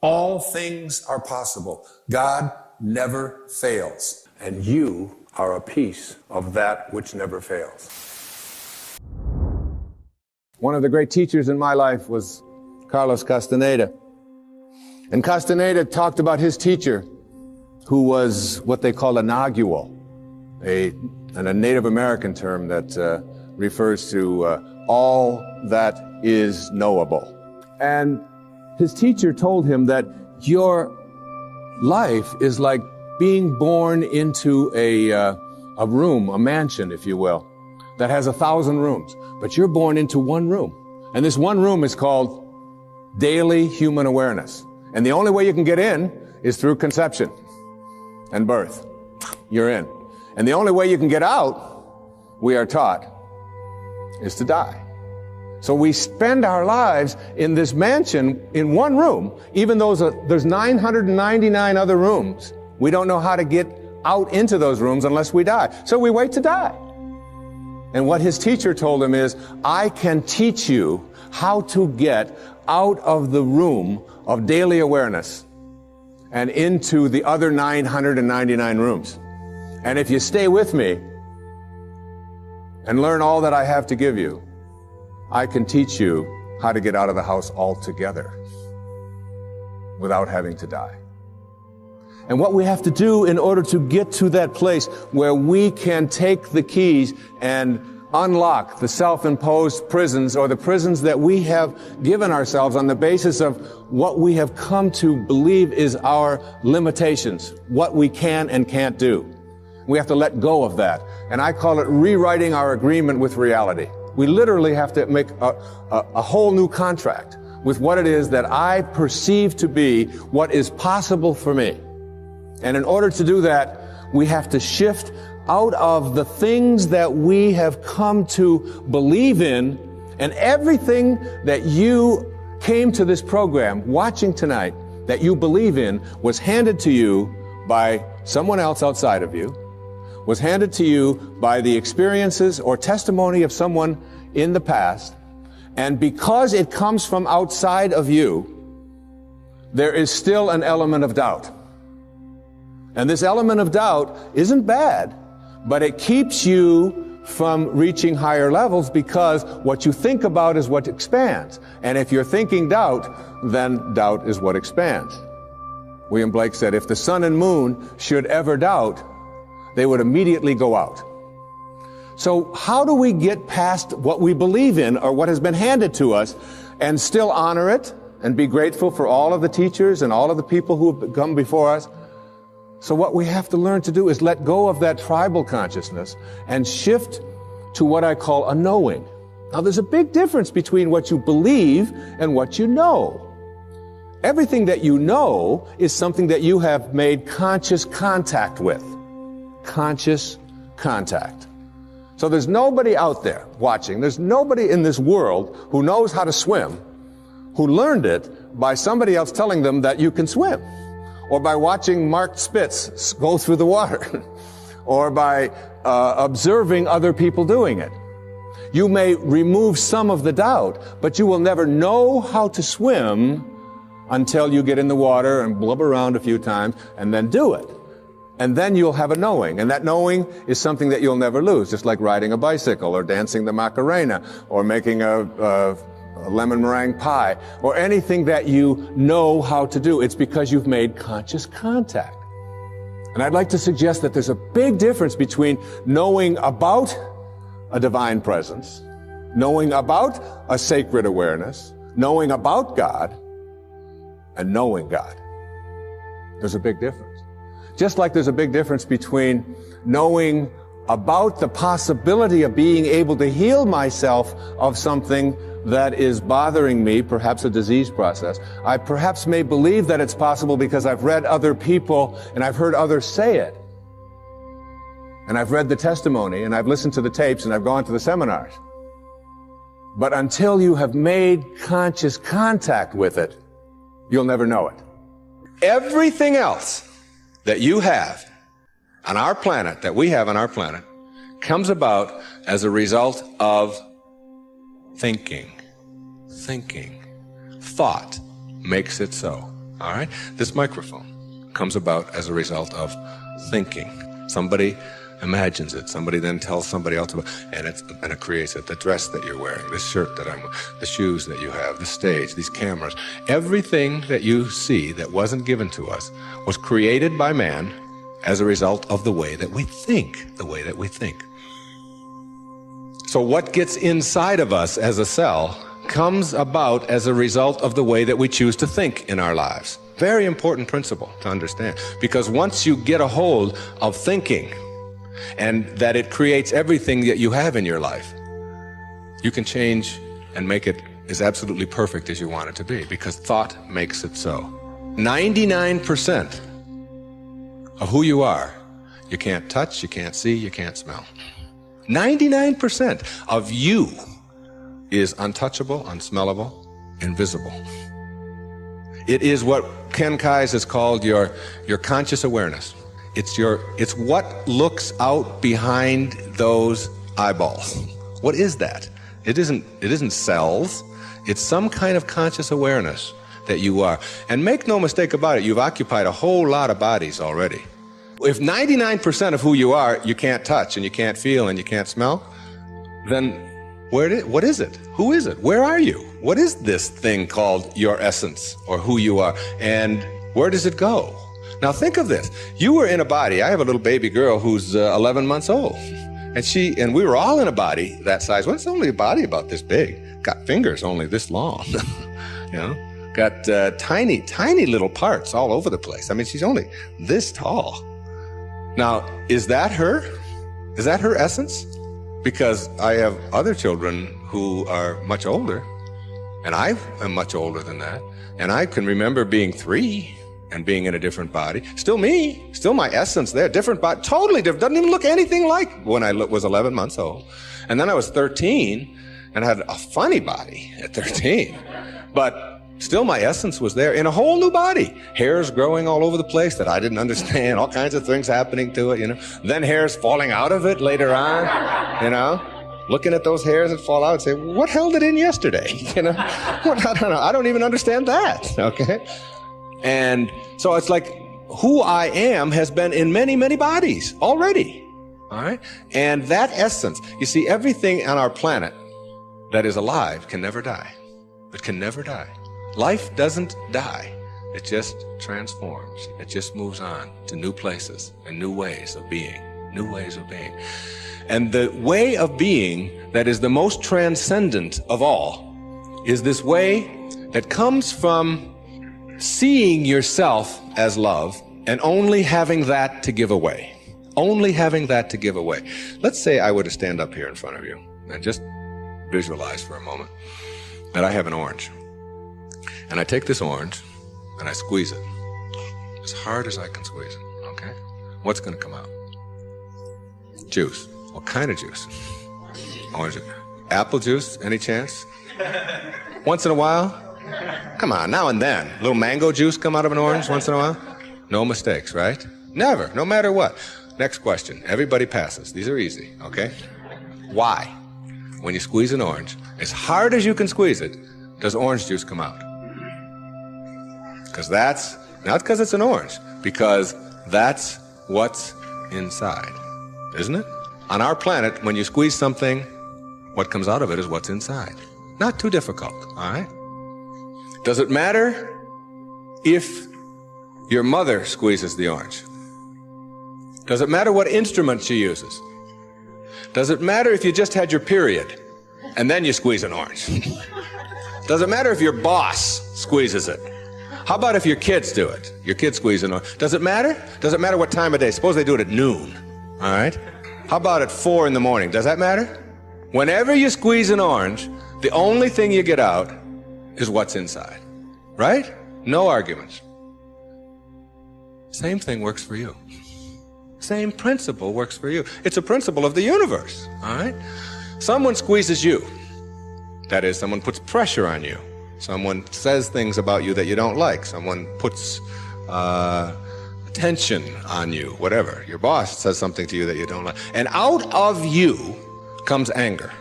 All things are possible. God never fails. And you are a piece of that which never fails. One of the great teachers in my life was Carlos Castaneda. And Castaneda talked about his teacher, who was what they call inaugural, a Native American term that refers to all that is knowable. And his teacher told him that your life is like being born into a room, a mansion, if you will, that has 1,000 rooms. But you're born into one room. And this one room is called daily human awareness. And the only way you can get in is through conception and birth. You're in. And the only way you can get out, we are taught, is to die. So we spend our lives in this mansion in one room, even though there's 999 other rooms. We don't know how to get out into those rooms unless we die. So we wait to die. And what his teacher told him is, I can teach you how to get out of the room of daily awareness and into the other 999 rooms. And if you stay with me and learn all that I have to give you, I can teach you how to get out of the house altogether without having to die. And what we have to do in order to get to that place where we can take the keys and unlock the self-imposed prisons, or the prisons that we have given ourselves on the basis of what we have come to believe is our limitations, what we can and can't do. We have to let go of that. And I call it rewriting our agreement with reality. We literally have to make a whole new contract with what it is that I perceive to be what is possible for me. And in order to do that, we have to shift out of the things that we have come to believe in, and everything that you came to this program watching tonight that you believe in was handed to you by someone else outside of you, was handed to you by the experiences or testimony of someone in the past, and because it comes from outside of you, there is still an element of doubt. And this element of doubt isn't bad, but it keeps you from reaching higher levels, because what you think about is what expands. And if you're thinking doubt, then doubt is what expands. William Blake said, if the sun and moon should ever doubt, they would immediately go out. So how do we get past what we believe in, or what has been handed to us, and still honor it and be grateful for all of the teachers and all of the people who have come before us? So what we have to learn to do is let go of that tribal consciousness and shift to what I call a knowing. Now, there's a big difference between what you believe and what you know. Everything that you know is something that you have made conscious contact with. Conscious contact. So there's nobody out there watching, there's nobody in this world who knows how to swim, who learned it by somebody else telling them that you can swim, or by watching Mark Spitz go through the water, or by observing other people doing it. You may remove some of the doubt, but you will never know how to swim until you get in the water and blub around a few times and then do it. And then you'll have a knowing, and that knowing is something that you'll never lose, just like riding a bicycle or dancing the Macarena or making a lemon meringue pie or anything that you know how to do. It's because you've made conscious contact. And I'd like to suggest that there's a big difference between knowing about a divine presence, knowing about a sacred awareness, knowing about God, and knowing God. There's a big difference. Just like there's a big difference between knowing about the possibility of being able to heal myself of something that is bothering me, perhaps a disease process. I perhaps may believe that it's possible because I've read other people and I've heard others say it. And I've read the testimony and I've listened to the tapes and I've gone to the seminars. But until you have made conscious contact with it, you'll never know it. Everything else that you have on our planet, that we have on our planet, comes about as a result of thinking. Thought makes it so. all right? This microphone comes about as a result of thinking. Somebody imagines it. Somebody then tells somebody else about it, and it creates it. The dress that you're wearing, this shirt that I'm wearing, the shoes that you have, the stage, these cameras. Everything that you see that wasn't given to us was created by man as a result of the way that we think, the way that we think. So what gets inside of us as a cell comes about as a result of the way that we choose to think in our lives. Very important principle to understand, because once you get a hold of thinking and that it creates everything that you have in your life, you can change and make it as absolutely perfect as you want it to be, because thought makes it so. 99% of who you are, you can't touch, you can't see, you can't smell. 99% of you is untouchable, unsmellable, invisible. It is what Ken Kais has called your conscious awareness. It's what looks out behind those eyeballs. What is that? It isn't cells. It's some kind of conscious awareness that you are. And make no mistake about it, you've occupied a whole lot of bodies already. If 99% of who you are, you can't touch and you can't feel and you can't smell, then what is it? Who is it? Where are you? What is this thing called your essence or who you are? And where does it go? Now think of this. You were in a body. I have a little baby girl who's 11 months old. And we were all in a body that size. Well, it's only a body about this big. Got fingers only this long. You know? Got tiny, tiny little parts all over the place. I mean, she's only this tall. Now, is that her? Is that her essence? Because I have other children who are much older, and I am much older than that, and I can remember being 3 and being in a different body. Still me, still my essence there, different body, totally different, doesn't even look anything like when I was 11 months old. And then I was 13 and had a funny body at 13, but still my essence was there in a whole new body. Hairs growing all over the place that I didn't understand, all kinds of things happening to it, you know. Then hairs falling out of it later on, you know. Looking at those hairs that fall out and say, what held it in yesterday? You know, I don't know. I don't even understand that, okay? And so it's like who I am has been in many, many bodies already, all right? And that essence, you see, everything on our planet that is alive can never die. It can never die. Life doesn't die. It just transforms. It just moves on to new places and new ways of being, new ways of being. And the way of being that is the most transcendent of all is this way that comes from seeing yourself as love and only having that to give away. Only having that to give away. Let's say I were to stand up here in front of you and just visualize for a moment that I have an orange. And I take this orange and I squeeze it as hard as I can squeeze it, okay? What's gonna come out? Juice. What kind of juice? Orange juice. Apple juice, any chance? Once in a while? Come on, now and then. A little mango juice come out of an orange once in a while? No mistakes, right? Never, no matter what. Next question. Everybody passes. These are easy, okay? Why, when you squeeze an orange, as hard as you can squeeze it, does orange juice come out? Because that's, not because it's an orange, because that's what's inside, isn't it? On our planet, when you squeeze something, what comes out of it is what's inside. Not too difficult, all right? Does it matter if your mother squeezes the orange? Does it matter what instrument she uses? Does it matter if you just had your period and then you squeeze an orange? Does it matter if your boss squeezes it? How about if your kids do it? Your kids squeeze an orange. Does it matter? Does it matter what time of day? Suppose they do it at noon, all right? How about at 4 in the morning? Does that matter? Whenever you squeeze an orange, the only thing you get out is what's inside, right? No arguments. Same thing works for you. Same principle works for you. It's a principle of the universe, all right? Someone squeezes you. That is, someone puts pressure on you. Someone says things about you that you don't like. Someone puts tension on you, whatever. Your boss says something to you that you don't like. And out of you comes anger.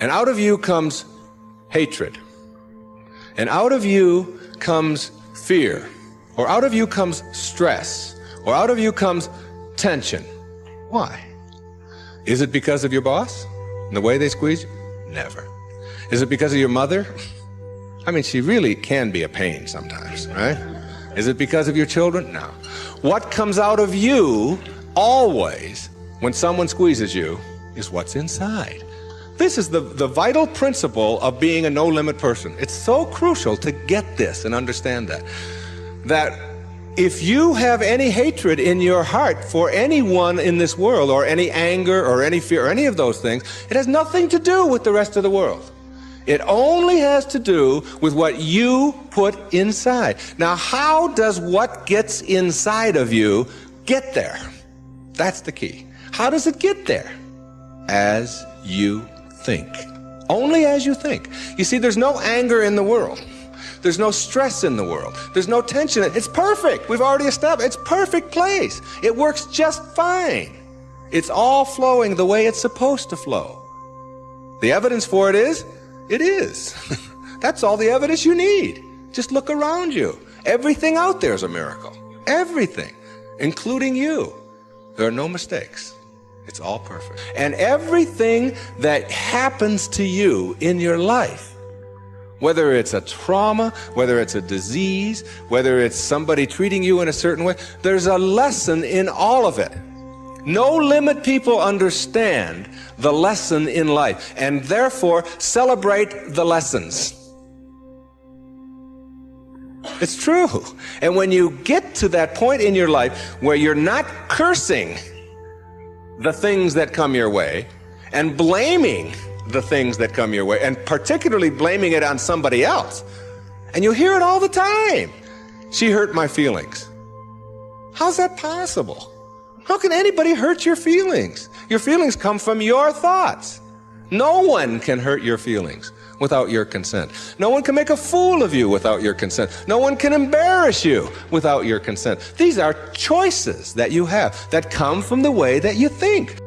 And out of you comes hatred. And out of you comes fear, or out of you comes stress, or out of you comes tension. Why? Is it because of your boss and the way they squeeze you? Never. Is it because of your mother? I mean, she really can be a pain sometimes, right? Is it because of your children? No. What comes out of you always when someone squeezes you is what's inside. This is the vital principle of being a no-limit person. It's so crucial to get this and understand that if you have any hatred in your heart for anyone in this world, or any anger or any fear or any of those things, it has nothing to do with the rest of the world. It only has to do with what you put inside. Now, how does what gets inside of you get there? That's the key. How does it get there? As you think. Only as you think. You see, there's no anger in the world. There's no stress in the world. There's no tension. It's perfect. We've already established. It's a perfect place. It works just fine. It's all flowing the way it's supposed to flow. The evidence for it is, it is. That's all the evidence you need. Just look around you. Everything out there is a miracle. Everything, including you. There are no mistakes. It's all perfect. And everything that happens to you in your life, whether it's a trauma, whether it's a disease, whether it's somebody treating you in a certain way, there's a lesson in all of it. No limit people understand the lesson in life, and therefore celebrate the lessons. It's true. And when you get to that point in your life where you're not cursing the things that come your way and blaming the things that come your way, and particularly blaming it on somebody else, and you hear it all the time. She hurt my feelings. How's that possible? How can anybody hurt your feelings? Your feelings come from your thoughts. No one can hurt your feelings without your consent. No one can make a fool of you without your consent. No one can embarrass you without your consent. These are choices that you have that come from the way that you think.